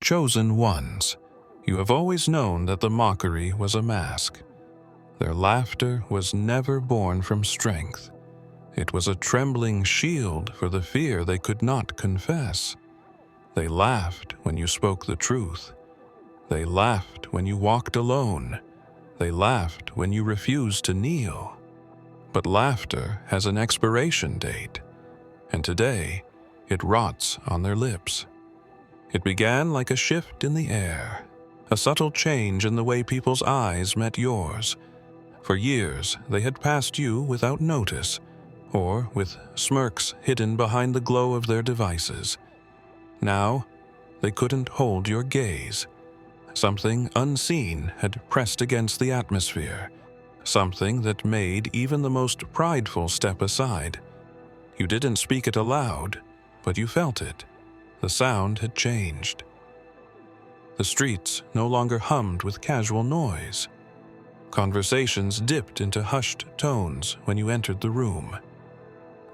chosen ones. You have always known that the mockery was a mask. Their laughter was never born from strength. It was a trembling shield for the fear they could not confess. They laughed when you spoke the truth. They laughed when you walked alone. They laughed when you refused to kneel. But laughter has an expiration date, and today it rots on their lips. It began like a shift in the air, a subtle change in the way people's eyes met yours. For years they had passed you without notice, or with smirks hidden behind the glow of their devices. Now they couldn't hold your gaze. Something unseen had pressed against the atmosphere, something that made even the most prideful step aside. You didn't speak it aloud, but you felt it. The sound had changed. The streets no longer hummed with casual noise. Conversations dipped into hushed tones when you entered the room.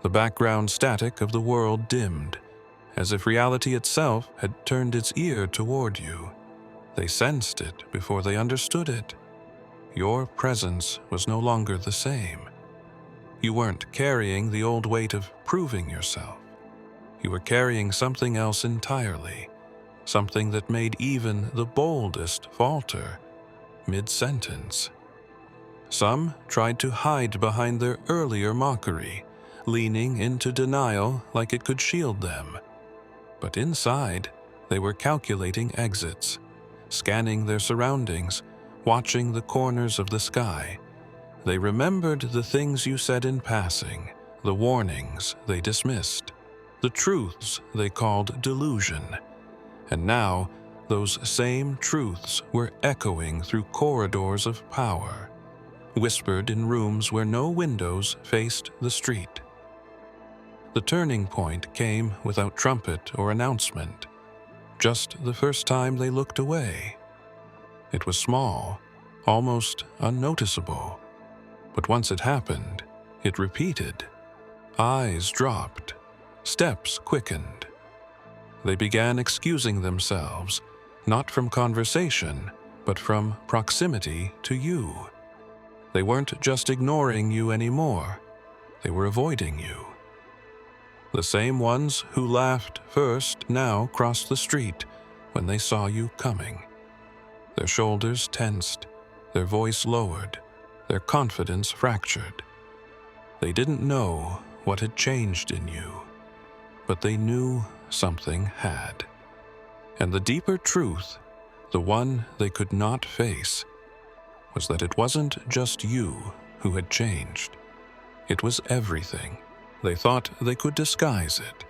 The background static of the world dimmed, as if reality itself had turned its ear toward you. They sensed it before they understood it. Your presence was no longer the same. You weren't carrying the old weight of proving yourself. You were carrying something else entirely, something that made even the boldest falter mid-sentence. Some tried to hide behind their earlier mockery, leaning into denial like it could shield them. But inside, they were calculating exits, scanning their surroundings, watching the corners of the sky. They remembered the things you said in passing, the warnings they dismissed, the truths they called delusion. And now, those same truths were echoing through corridors of power, whispered in rooms where no windows faced the street. The turning point came without trumpet or announcement, just the first time they looked away. It was small, almost unnoticeable, but once it happened, it repeated. Eyes dropped, steps quickened. They began excusing themselves, not from conversation, but from proximity to you. They weren't just ignoring you anymore, they were avoiding you. The same ones who laughed first now crossed the street when they saw you coming. Their shoulders tensed, their voice lowered, their confidence fractured. They didn't know what had changed in you, but they knew something had. And the deeper truth, the one they could not face, was that it wasn't just you who had changed. It was everything. They thought they could disguise it,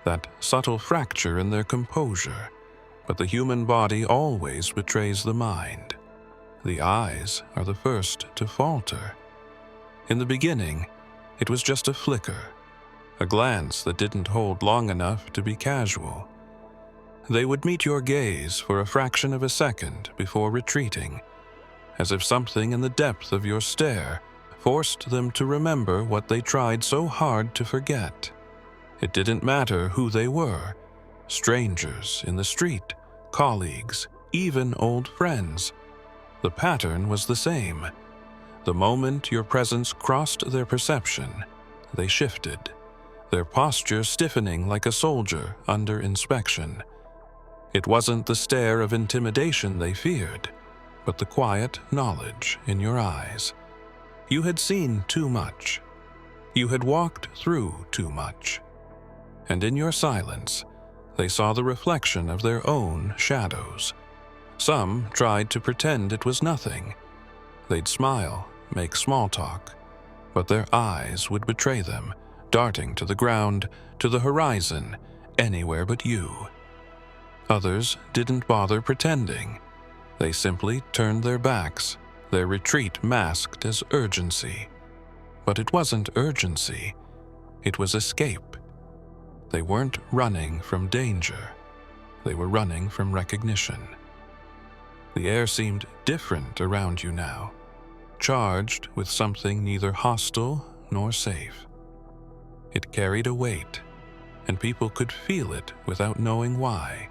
that subtle fracture in their composure, but the human body always betrays the mind. The eyes are the first to falter. In the beginning, it was just a flicker, a glance that didn't hold long enough to be casual. They would meet your gaze for a fraction of a second before retreating, as if something in the depth of your stare forced them to remember what they tried so hard to forget. It didn't matter who they were, strangers in the street, colleagues, even old friends. The pattern was the same. The moment your presence crossed their perception, they shifted, their posture stiffening like a soldier under inspection. It wasn't the stare of intimidation they feared, but the quiet knowledge in your eyes. You had seen too much. You had walked through too much. And in your silence, they saw the reflection of their own shadows. Some tried to pretend it was nothing. They'd smile, make small talk, but their eyes would betray them, darting to the ground, to the horizon, anywhere but you. Others didn't bother pretending. They simply turned their backs, their retreat masked as urgency. But it wasn't urgency, it was escape. They weren't running from danger, they were running from recognition. The air seemed different around you now, charged with something neither hostile nor safe. It carried a weight, and people could feel it without knowing why.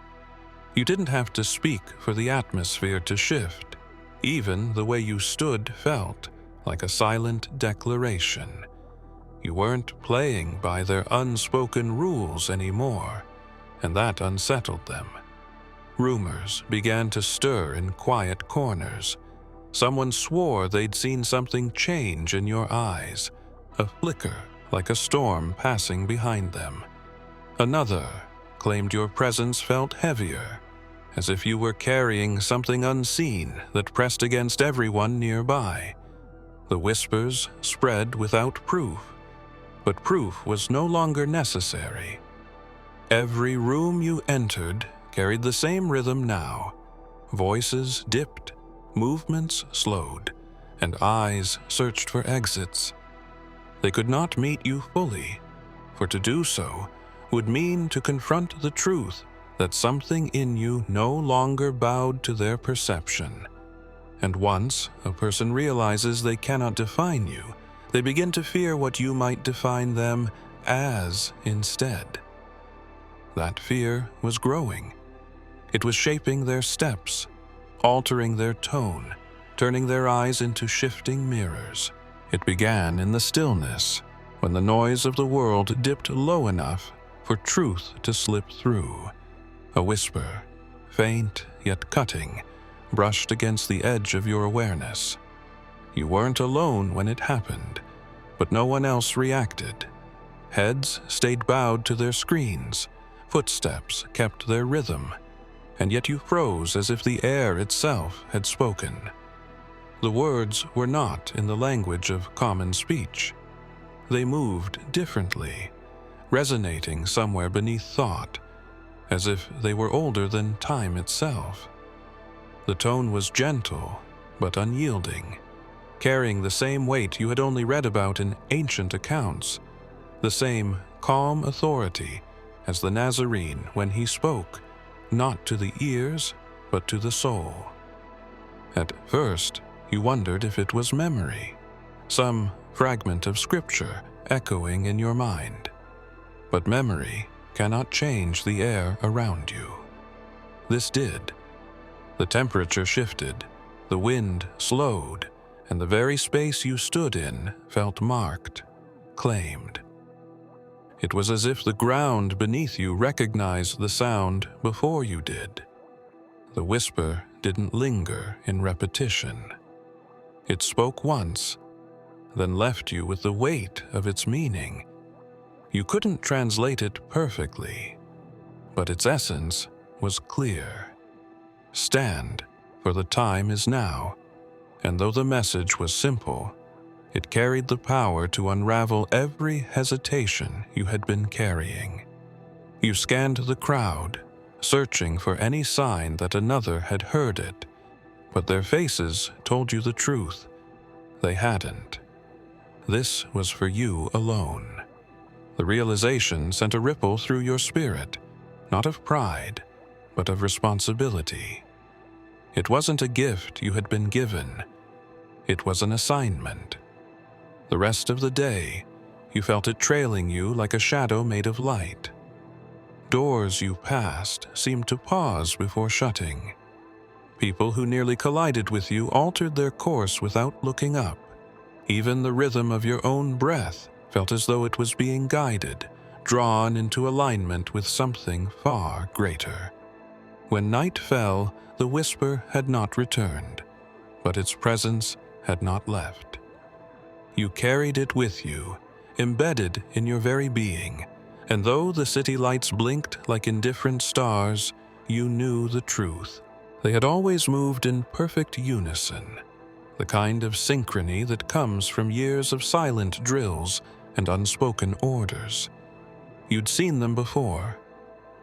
You didn't have to speak for the atmosphere to shift. Even the way you stood felt like a silent declaration. You weren't playing by their unspoken rules anymore, and that unsettled them. Rumors began to stir in quiet corners. Someone swore they'd seen something change in your eyes, a flicker like a storm passing behind them. Another claimed your presence felt heavier, as if you were carrying something unseen that pressed against everyone nearby. The whispers spread without proof, but proof was no longer necessary. Every room you entered carried the same rhythm now. Voices dipped, movements slowed, and eyes searched for exits. They could not meet you fully, for to do so would mean to confront the truth that something in you no longer bowed to their perception. And once a person realizes they cannot define you, they begin to fear what you might define them as instead. That fear was growing. It was shaping their steps, altering their tone, turning their eyes into shifting mirrors. It began in the stillness, when the noise of the world dipped low enough for truth to slip through. A whisper, faint yet cutting, brushed against the edge of your awareness. You weren't alone when it happened, but no one else reacted. Heads stayed bowed to their screens, footsteps kept their rhythm, and yet you froze as if the air itself had spoken. The words were not in the language of common speech. They moved differently, resonating somewhere beneath thought, as if they were older than time itself. The tone was gentle, but unyielding, carrying the same weight you had only read about in ancient accounts, the same calm authority as the Nazarene when he spoke, not to the ears, but to the soul. At first, you wondered if it was memory, some fragment of scripture echoing in your mind. But memory cannot change the air around you. This did. The temperature shifted, the wind slowed, and the very space you stood in felt marked, claimed. It was as if the ground beneath you recognized the sound before you did. The whisper didn't linger in repetition. It spoke once, then left you with the weight of its meaning. You couldn't translate it perfectly, but its essence was clear. Stand, for the time is now. And though the message was simple, it carried the power to unravel every hesitation you had been carrying. You scanned the crowd, searching for any sign that another had heard it, but their faces told you the truth. They hadn't. This was for you alone. The realization sent a ripple through your spirit, not of pride, but of responsibility. It wasn't a gift you had been given. It was an assignment. The rest of the day, you felt it trailing you like a shadow made of light. Doors you passed seemed to pause before shutting. People who nearly collided with you altered their course without looking up. Even the rhythm of your own breath felt as though it was being guided, drawn into alignment with something far greater. When night fell, the whisper had not returned, but its presence had not left. You carried it with you, embedded in your very being, and though the city lights blinked like indifferent stars, you knew the truth. They had always moved in perfect unison, the kind of synchrony that comes from years of silent drills and unspoken orders. You'd seen them before,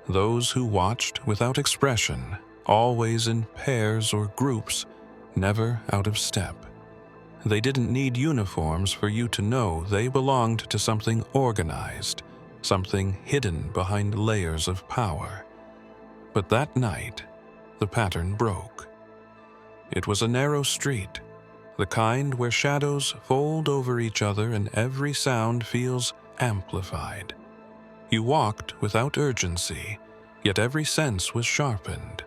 those who watched without expression, always in pairs or groups, never out of step. They didn't need uniforms for you to know they belonged to something organized, something hidden behind layers of power. But that night, the pattern broke. It was a narrow street, the kind where shadows fold over each other and every sound feels amplified. You walked without urgency, yet every sense was sharpened.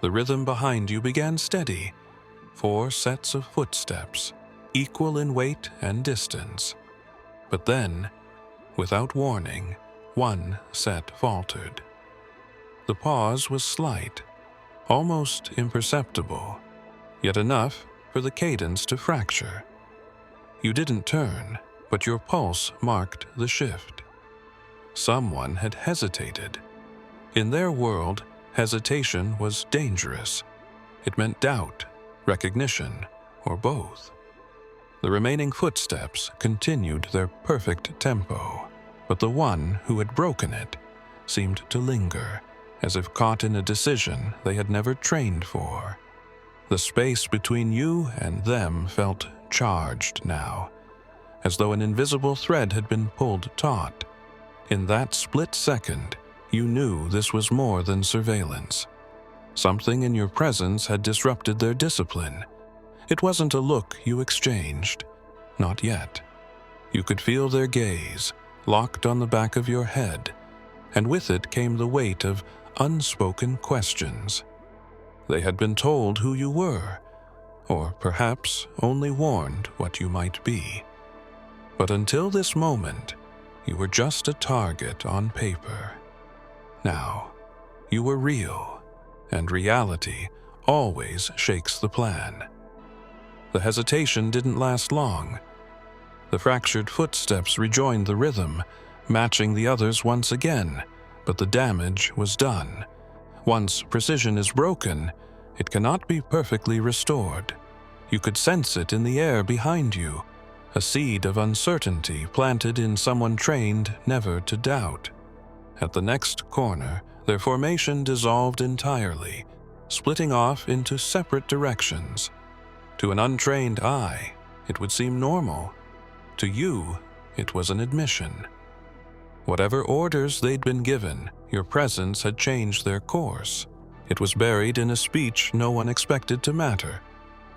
The rhythm behind you began steady, 4 sets of footsteps, equal in weight and distance. But then, without warning, one set faltered. The pause was slight, almost imperceptible, yet enough for the cadence to fracture. You didn't turn, but your pulse marked the shift. Someone had hesitated. In their world, hesitation was dangerous. It meant doubt, recognition, or both. The remaining footsteps continued their perfect tempo, but the one who had broken it seemed to linger, as if caught in a decision they had never trained for. The space between you and them felt charged now, as though an invisible thread had been pulled taut. In that split second, you knew this was more than surveillance. Something in your presence had disrupted their discipline. It wasn't a look you exchanged. Not yet. You could feel their gaze, locked on the back of your head, and with it came the weight of unspoken questions. They had been told who you were, or perhaps only warned what you might be. But until this moment, you were just a target on paper. Now, you were real, and reality always shakes the plan. The hesitation didn't last long. The fractured footsteps rejoined the rhythm, matching the others once again, but the damage was done. Once precision is broken, it cannot be perfectly restored. You could sense it in the air behind you, a seed of uncertainty planted in someone trained never to doubt. At the next corner, their formation dissolved entirely, splitting off into separate directions. To an untrained eye, it would seem normal. To you, it was an admission. Whatever orders they'd been given, your presence had changed their course. It was buried in a speech no one expected to matter,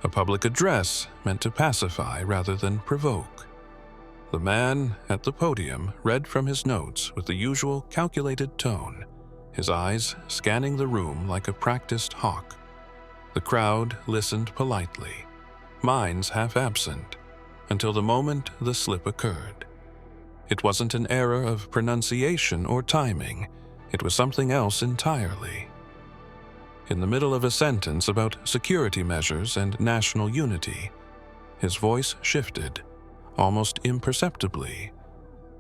a public address meant to pacify rather than provoke. The man at the podium read from his notes with the usual calculated tone, his eyes scanning the room like a practiced hawk. The crowd listened politely, minds half absent, until the moment the slip occurred. It wasn't an error of pronunciation or timing, it was something else entirely. In the middle of a sentence about security measures and national unity, his voice shifted, almost imperceptibly,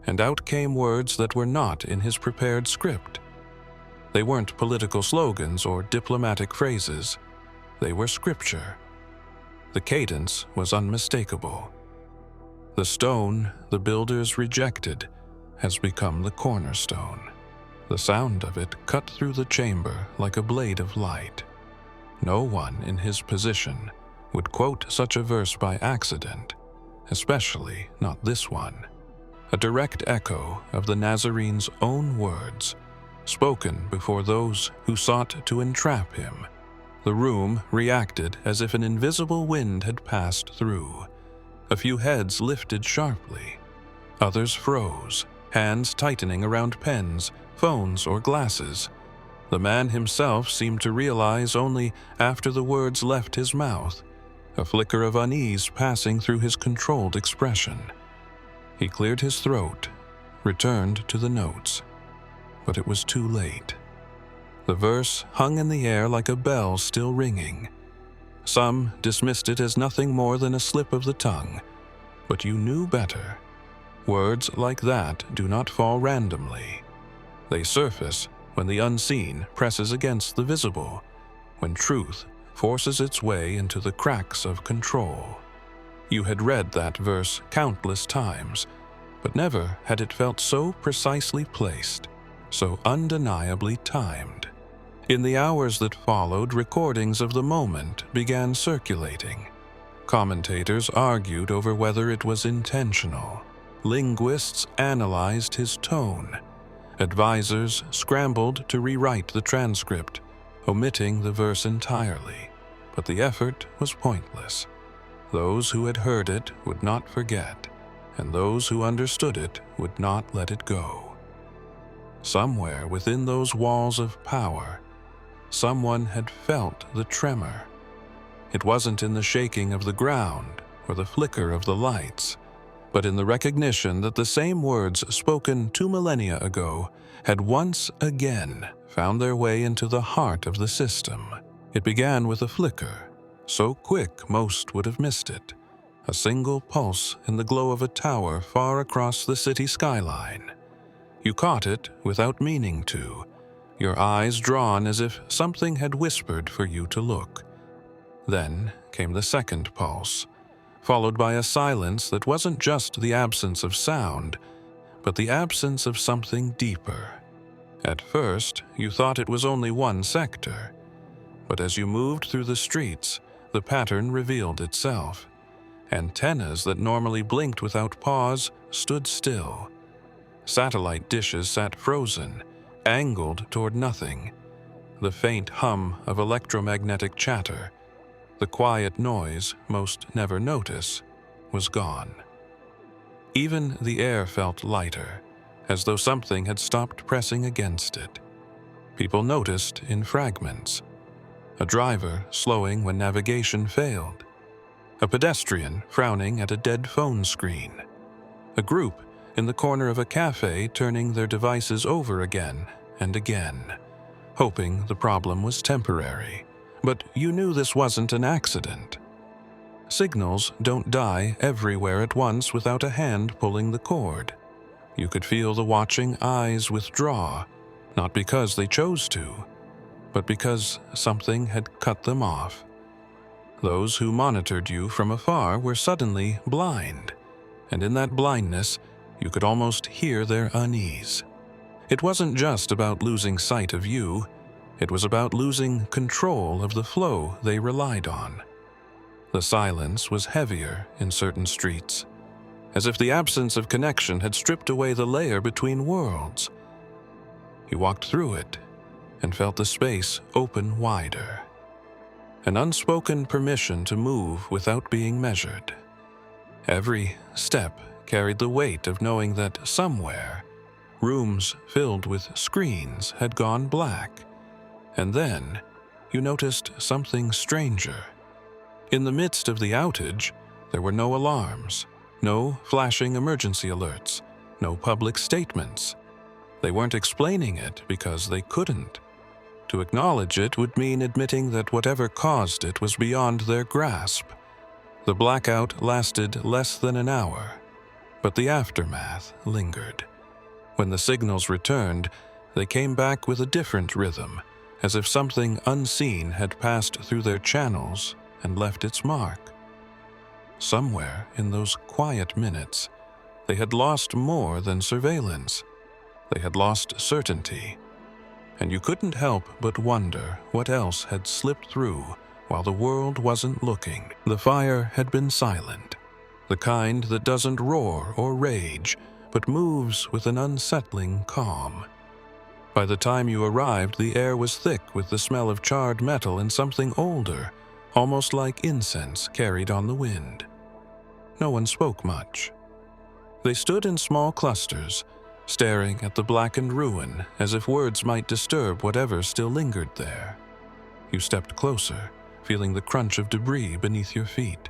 and out came words that were not in his prepared script. They weren't political slogans or diplomatic phrases, they were scripture. The cadence was unmistakable. The stone the builders rejected has become the cornerstone. The sound of it cut through the chamber like a blade of light. No one in his position would quote such a verse by accident, especially not this one. A direct echo of the Nazarene's own words, spoken before those who sought to entrap him. The room reacted as if an invisible wind had passed through. A few heads lifted sharply. Others froze, hands tightening around pens, phones, or glasses. The man himself seemed to realize only after the words left his mouth, a flicker of unease passing through his controlled expression. He cleared his throat, returned to the notes, but it was too late. The verse hung in the air like a bell still ringing. Some dismissed it as nothing more than a slip of the tongue, but you knew better. Words like that do not fall randomly. They surface when the unseen presses against the visible, when truth forces its way into the cracks of control. You had read that verse countless times, but never had it felt so precisely placed, so undeniably timed. In the hours that followed, recordings of the moment began circulating. Commentators argued over whether it was intentional. Linguists analyzed his tone. Advisors scrambled to rewrite the transcript, omitting the verse entirely, but the effort was pointless. Those who had heard it would not forget, and those who understood it would not let it go. Somewhere within those walls of power, someone had felt the tremor. It wasn't in the shaking of the ground or the flicker of the lights, but in the recognition that the same words spoken 2 millennia ago had once again found their way into the heart of the system. It began with a flicker, so quick most would have missed it, a single pulse in the glow of a tower far across the city skyline. You caught it without meaning to, your eyes drawn as if something had whispered for you to look. Then came the second pulse, followed by a silence that wasn't just the absence of sound, but the absence of something deeper. At first, you thought it was only one sector, but as you moved through the streets, the pattern revealed itself. Antennas that normally blinked without pause stood still. Satellite dishes sat frozen, angled toward nothing. The faint hum of electromagnetic chatter, the quiet noise most never notice, was gone. Even the air felt lighter, as though something had stopped pressing against it. People noticed in fragments. A driver slowing when navigation failed. A pedestrian frowning at a dead phone screen. A group in the corner of a cafe turning their devices over again and again, hoping the problem was temporary. But you knew this wasn't an accident. Signals don't die everywhere at once without a hand pulling the cord. You could feel the watching eyes withdraw, not because they chose to, but because something had cut them off. Those who monitored you from afar were suddenly blind, and in that blindness, you could almost hear their unease. It wasn't just about losing sight of you, it was about losing control of the flow they relied on. The silence was heavier in certain streets, as if the absence of connection had stripped away the layer between worlds. You walked through it and felt the space open wider. An unspoken permission to move without being measured. Every step carried the weight of knowing that somewhere, rooms filled with screens had gone black. And then, you noticed something stranger. In the midst of the outage, there were no alarms, no flashing emergency alerts, no public statements. They weren't explaining it because they couldn't. To acknowledge it would mean admitting that whatever caused it was beyond their grasp. The blackout lasted less than an hour, but the aftermath lingered. When the signals returned, they came back with a different rhythm, as if something unseen had passed through their channels and left its mark. Somewhere in those quiet minutes, they had lost more than surveillance. They had lost certainty. And you couldn't help but wonder what else had slipped through while the world wasn't looking. The fire had been silent, the kind that doesn't roar or rage, but moves with an unsettling calm. By the time you arrived, the air was thick with the smell of charred metal and something older, almost like incense carried on the wind. No one spoke much. They stood in small clusters, staring at the blackened ruin as if words might disturb whatever still lingered there. You stepped closer, feeling the crunch of debris beneath your feet.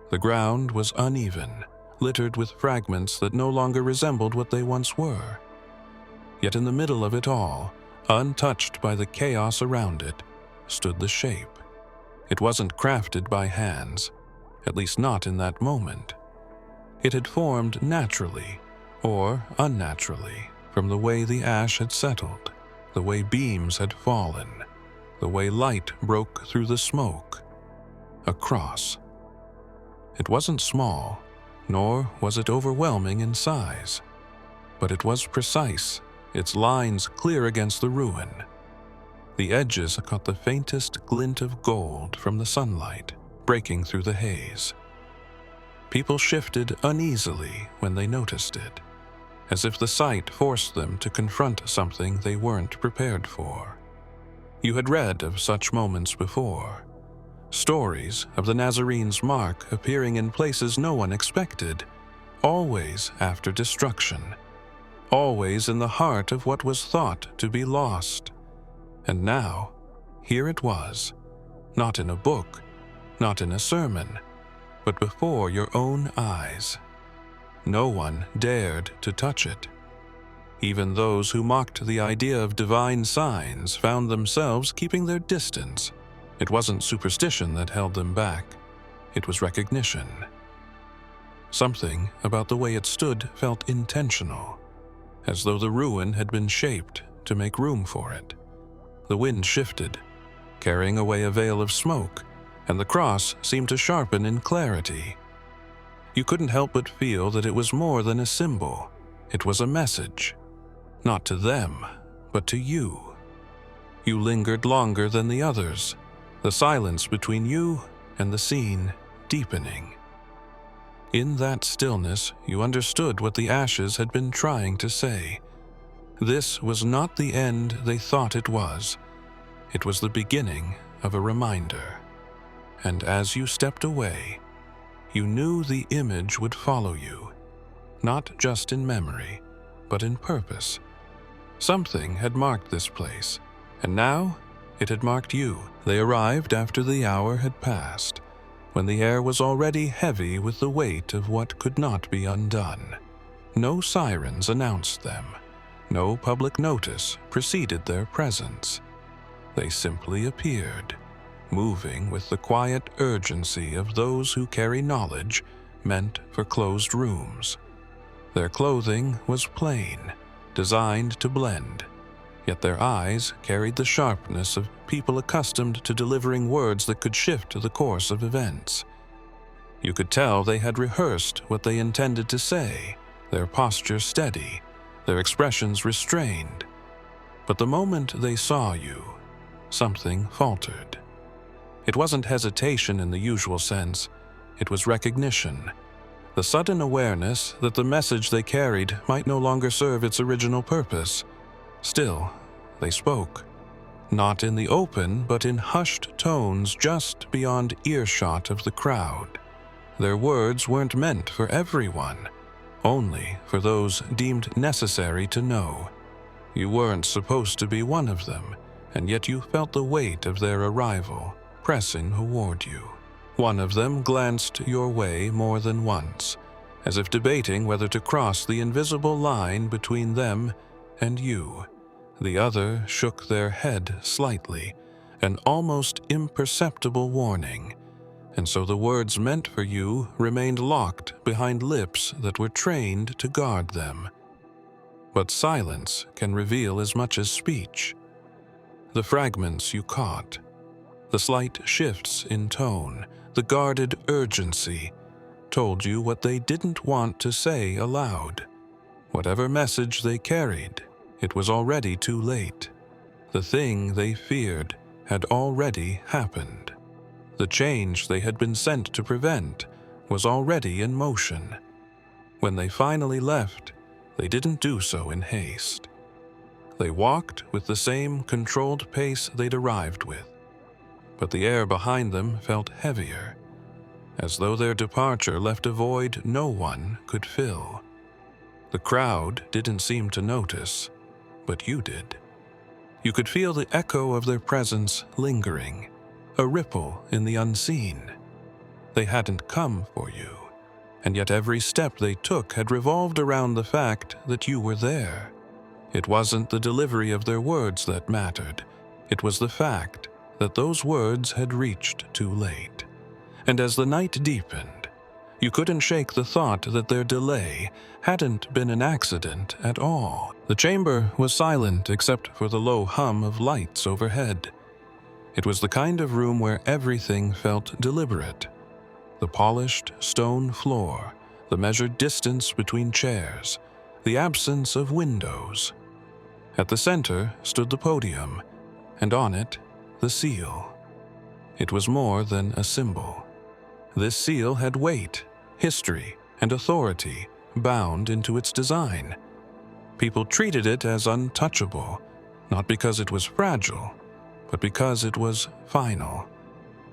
The ground was uneven, littered with fragments that no longer resembled what they once were. Yet in the middle of it all, untouched by the chaos around it, stood the shape. It wasn't crafted by hands, at least not in that moment. It had formed naturally, or unnaturally, from the way the ash had settled, the way beams had fallen, the way light broke through the smoke. A cross. It wasn't small, nor was it overwhelming in size, but it was precise, its lines clear against the ruin. The edges caught the faintest glint of gold from the sunlight, breaking through the haze. People shifted uneasily when they noticed it, as if the sight forced them to confront something they weren't prepared for. You had read of such moments before. Stories of the Nazarene's mark appearing in places no one expected, always after destruction. always in the heart of what was thought to be lost. And now, here it was, not in a book, not in a sermon, but before your own eyes. No one dared to touch it. Even those who mocked the idea of divine signs found themselves keeping their distance. It wasn't superstition that held them back. It was recognition. Something about the way it stood felt intentional, as though the ruin had been shaped to make room for it. The wind shifted, carrying away a veil of smoke, and the cross seemed to sharpen in clarity. You couldn't help but feel that it was more than a symbol. It was a message. Not to them, but to you. You lingered longer than the others, the silence between you and the scene deepening. In that stillness, you understood what the ashes had been trying to say. This was not the end they thought it was. It was the beginning of a reminder. And as you stepped away, you knew the image would follow you, not just in memory, but in purpose. Something had marked this place, and now it had marked you. They arrived after the hour had passed, when the air was already heavy with the weight of what could not be undone. No sirens announced them. No public notice preceded their presence. They simply appeared, moving with the quiet urgency of those who carry knowledge meant for closed rooms. Their clothing was plain, designed to blend, yet their eyes carried the sharpness of people accustomed to delivering words that could shift the course of events. You could tell they had rehearsed what they intended to say, their posture steady, their expressions restrained. But the moment they saw you, something faltered. It wasn't hesitation in the usual sense, it was recognition. The sudden awareness that the message they carried might no longer serve its original purpose. Still, they spoke. Not in the open, but in hushed tones just beyond earshot of the crowd. Their words weren't meant for everyone, only for those deemed necessary to know. You weren't supposed to be one of them, and yet you felt the weight of their arrival pressing toward you. One of them glanced your way more than once, as if debating whether to cross the invisible line between them and you. The other shook their head slightly, an almost imperceptible warning, and so the words meant for you remained locked behind lips that were trained to guard them. But silence can reveal as much as speech. The fragments you caught, the slight shifts in tone, the guarded urgency, told you what they didn't want to say aloud. Whatever message they carried, it was already too late. The thing they feared had already happened. The change they had been sent to prevent was already in motion. When they finally left, they didn't do so in haste. They walked with the same controlled pace they'd arrived with, but the air behind them felt heavier, as though their departure left a void no one could fill. The crowd didn't seem to notice, but you did. You could feel the echo of their presence lingering, a ripple in the unseen. They hadn't come for you, and yet every step they took had revolved around the fact that you were there. It wasn't the delivery of their words that mattered. It was the fact that those words had reached too late. And as the night deepened, you couldn't shake the thought that their delay hadn't been an accident at all. The chamber was silent except for the low hum of lights overhead. It was the kind of room where everything felt deliberate. The polished stone floor, the measured distance between chairs, the absence of windows. At the center stood the podium, and on it, the seal. It was more than a symbol. This seal had weight, history, and authority bound into its design. People treated it as untouchable, not because it was fragile, but because it was final.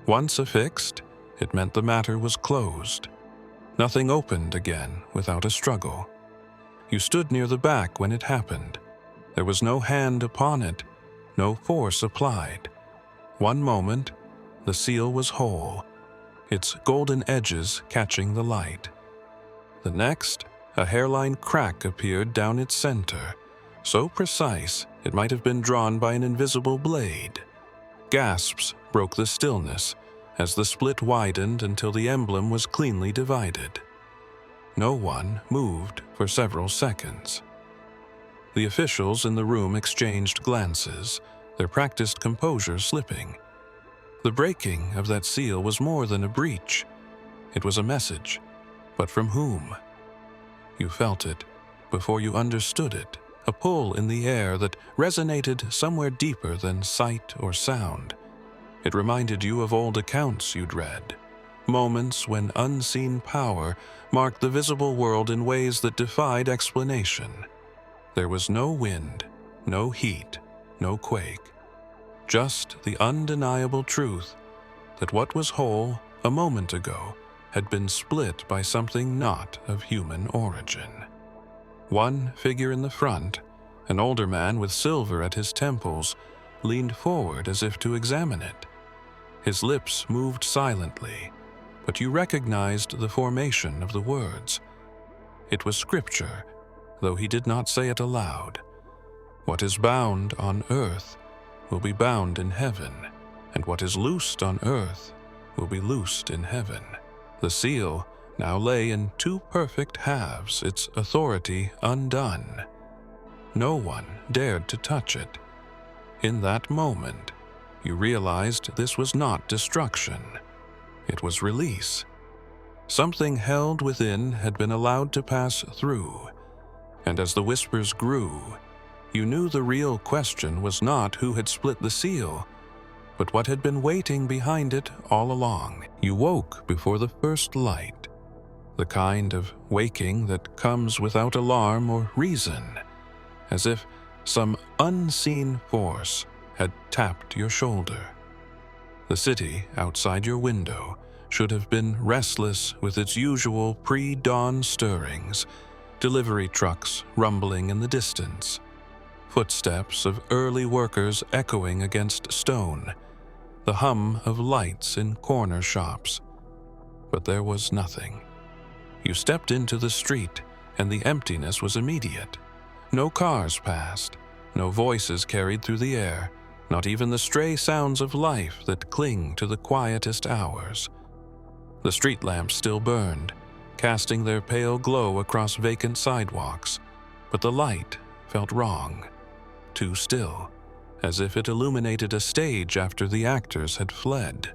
Once affixed, it meant the matter was closed. Nothing opened again without a struggle. You stood near the back when it happened. There was no hand upon it, no force applied. One moment, the seal was whole, its golden edges catching the light. The next, a hairline crack appeared down its center, so precise it might have been drawn by an invisible blade. Gasps broke the stillness as the split widened until the emblem was cleanly divided. No one moved for several seconds. The officials in the room exchanged glances, their practiced composure slipping. The breaking of that seal was more than a breach. It was a message, but from whom? You felt it before you understood it, a pull in the air that resonated somewhere deeper than sight or sound. It reminded you of old accounts you'd read, moments when unseen power marked the visible world in ways that defied explanation. There was no wind, no heat, no quake, just the undeniable truth that what was whole a moment ago had been split by something not of human origin. One figure in the front, an older man with silver at his temples, leaned forward as if to examine it. His lips moved silently, but you recognized the formation of the words. It was scripture, though he did not say it aloud. What is bound on earth will be bound in heaven, and what is loosed on earth will be loosed in heaven. The seal now lay in two perfect halves, its authority undone. No one dared to touch it. In that moment, you realized this was not destruction. It was release. Something held within had been allowed to pass through, and as the whispers grew, you knew the real question was not who had split the seal, but what had been waiting behind it all along. You woke before the first light, the kind of waking that comes without alarm or reason, as if some unseen force had tapped your shoulder. The city outside your window should have been restless with its usual pre-dawn stirrings, delivery trucks rumbling in the distance, footsteps of early workers echoing against stone, the hum of lights in corner shops. But there was nothing. You stepped into the street, and the emptiness was immediate. No cars passed, no voices carried through the air, not even the stray sounds of life that cling to the quietest hours. The street lamps still burned, casting their pale glow across vacant sidewalks, but the light felt wrong, too still, as if it illuminated a stage after the actors had fled.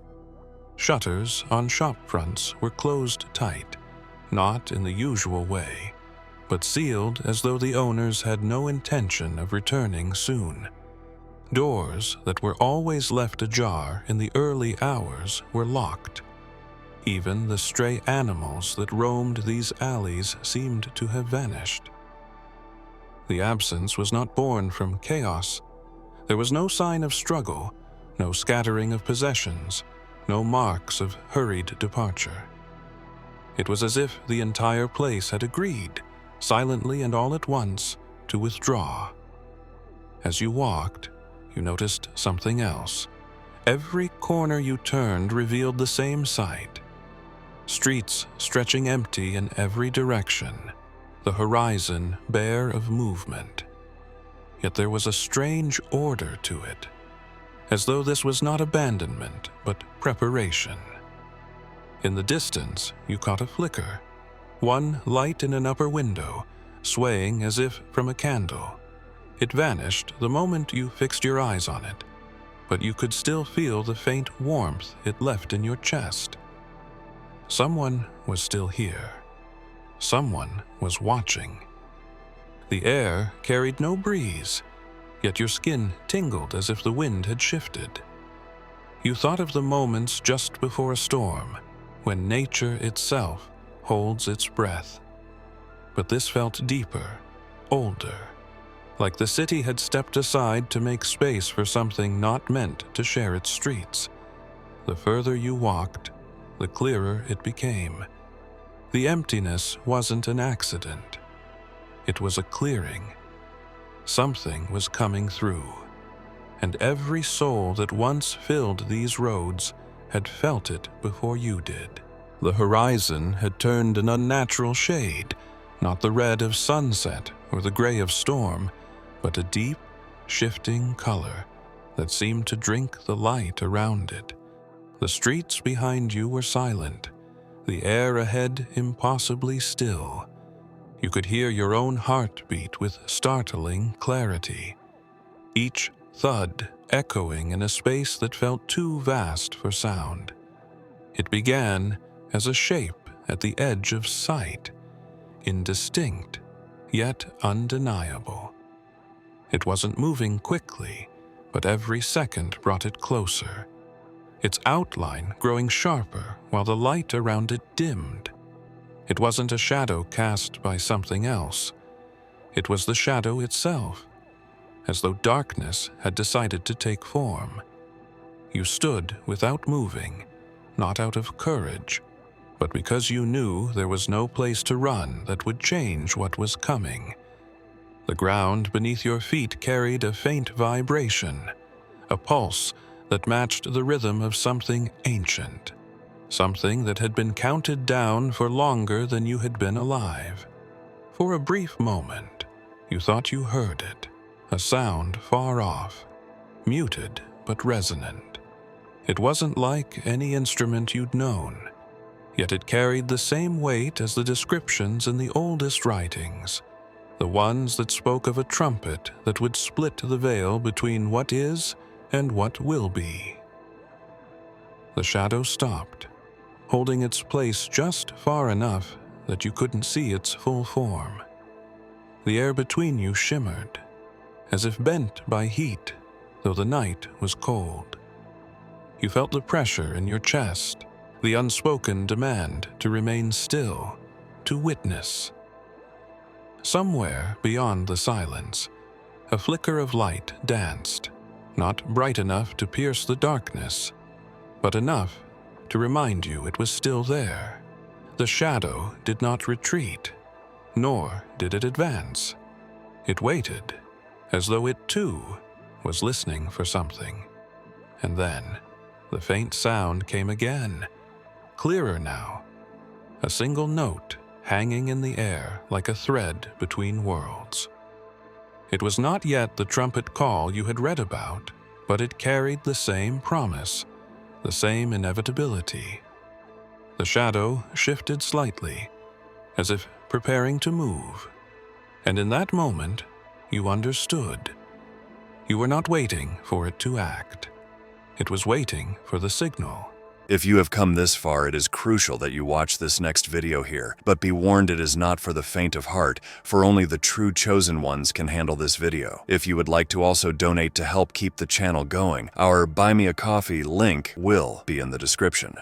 Shutters on shop fronts were closed tight, not in the usual way, but sealed as though the owners had no intention of returning soon. Doors that were always left ajar in the early hours were locked. Even the stray animals that roamed these alleys seemed to have vanished. The absence was not born from chaos. There was no sign of struggle, no scattering of possessions, no marks of hurried departure. It was as if the entire place had agreed, silently and all at once, to withdraw. As you walked, you noticed something else. Every corner you turned revealed the same sight. Streets stretching empty in every direction, the horizon bare of movement. Yet there was a strange order to it, as though this was not abandonment, but preparation. In the distance, you caught a flicker, one light in an upper window, swaying as if from a candle. It vanished the moment you fixed your eyes on it, but you could still feel the faint warmth it left in your chest. Someone was still here. Someone was watching. The air carried no breeze, yet your skin tingled as if the wind had shifted. You thought of the moments just before a storm, when nature itself holds its breath. But this felt deeper, older, like the city had stepped aside to make space for something not meant to share its streets. The further you walked, the clearer it became. The emptiness wasn't an accident. It was a clearing. Something was coming through, and every soul that once filled these roads had felt it before you did. The horizon had turned an unnatural shade, not the red of sunset or the gray of storm, but a deep, shifting color that seemed to drink the light around it. The streets behind you were silent, the air ahead impossibly still. You could hear your own heartbeat with startling clarity, each thud echoing in a space that felt too vast for sound. It began as a shape at the edge of sight, indistinct, yet undeniable. It wasn't moving quickly, but every second brought it closer, its outline growing sharper while the light around it dimmed. It wasn't a shadow cast by something else. It was the shadow itself, as though darkness had decided to take form. You stood without moving, not out of courage, but because you knew there was no place to run that would change what was coming. The ground beneath your feet carried a faint vibration, a pulse that matched the rhythm of something ancient, something that had been counted down for longer than you had been alive. For a brief moment, you thought you heard it, a sound far off, muted but resonant. It wasn't like any instrument you'd known, yet it carried the same weight as the descriptions in the oldest writings, the ones that spoke of a trumpet that would split the veil between what is and what will be. The shadow stopped, holding its place just far enough that you couldn't see its full form. The air between you shimmered, as if bent by heat, though the night was cold. You felt the pressure in your chest, the unspoken demand to remain still, to witness. Somewhere beyond the silence, a flicker of light danced, not bright enough to pierce the darkness, but enough to remind you it was still there. The shadow did not retreat, nor did it advance. It waited, as though it too was listening for something. And then the faint sound came again, clearer now, a single note hanging in the air like a thread between worlds. It was not yet the trumpet call you had read about, but it carried the same promise, the same inevitability. The shadow shifted slightly, as if preparing to move, and in that moment, you understood. You were not waiting for it to act. It was waiting for the signal. If you have come this far, it is crucial that you watch this next video here. But be warned, it is not for the faint of heart, for only the true chosen ones can handle this video. If you would like to also donate to help keep the channel going, our Buy Me a Coffee link will be in the description.